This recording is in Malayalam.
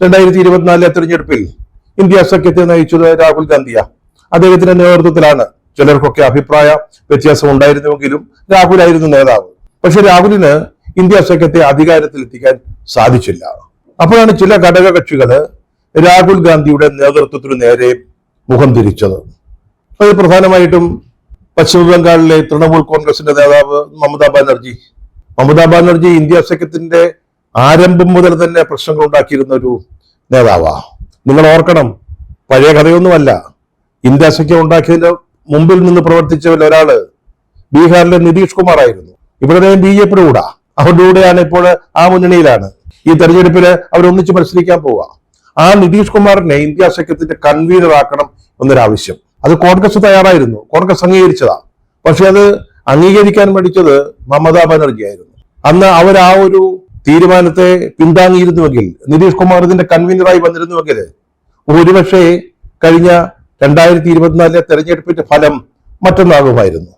2024 തെരഞ്ഞെടുപ്പിൽ ഇന്ത്യ സഖ്യത്തെ നയിച്ചത് രാഹുൽ ഗാന്ധിയാ. അദ്ദേഹത്തിന്റെ നേതൃത്വത്തിലാണ്. ചിലർക്കൊക്കെ അഭിപ്രായ വ്യത്യാസം ഉണ്ടായിരുന്നുവെങ്കിലും രാഹുലായിരുന്നു നേതാവ്. പക്ഷെ രാഹുലിന് ഇന്ത്യ സഖ്യത്തെ അധികാരത്തിൽ എത്തിക്കാൻ സാധിച്ചില്ല. അപ്പോഴാണ് ചില ഘടകകക്ഷികള് രാഹുൽ ഗാന്ധിയുടെ നേതൃത്വത്തിനു നേരെ മുഖം തിരിച്ചത്. അത് പ്രധാനമായിട്ടും പശ്ചിമ ബംഗാളിലെ തൃണമൂൽ കോൺഗ്രസിന്റെ നേതാവ് മമതാ ബാനർജി ഇന്ത്യ സഖ്യത്തിന്റെ ആരംഭം മുതൽ തന്നെ പ്രശ്നങ്ങൾ ഉണ്ടാക്കിയിരുന്ന ഒരു നേതാവാ. നിങ്ങൾ ഓർക്കണം, പഴയ കഥയൊന്നുമല്ല. ഇന്ത്യ സഖ്യം ഉണ്ടാക്കിയതിന്റെ മുമ്പിൽ നിന്ന് പ്രവർത്തിച്ചവരിൽ ഒരാള് ബീഹാറിലെ നിതീഷ് കുമാർ ആയിരുന്നു. ഇവിടെ BJPയുടെ കൂടാ, അവരുടെ കൂടെയാണ് ഇപ്പോൾ ആ മുന്നണിയിലാണ്. ഈ തെരഞ്ഞെടുപ്പില് അവരൊന്നിച്ച് മത്സരിക്കാൻ പോവുക. ആ നിതീഷ് കുമാറിനെ ഇന്ത്യ സഖ്യത്തിന്റെ കൺവീനർ ആക്കണം എന്നൊരാവശ്യം അത് കോൺഗ്രസ് തയ്യാറായിരുന്നു. കോൺഗ്രസ് അംഗീകരിച്ചതാ. പക്ഷെ അത് അംഗീകരിക്കാൻ മടിച്ചത് മമതാ ബാനർജി ആയിരുന്നു. അന്ന് അവർ ആ ഒരു തീരുമാനത്തെ പിന്താങ്ങിയിരുന്നുവെങ്കിൽ, നിതീഷ് കുമാർ ഇതിന്റെ കൺവീനറായി വന്നിരുന്നുവെങ്കിൽ ഒരുപക്ഷെ കഴിഞ്ഞ 2024 തെരഞ്ഞെടുപ്പിന്റെ ഫലം മറ്റൊന്നാകുമായിരുന്നു.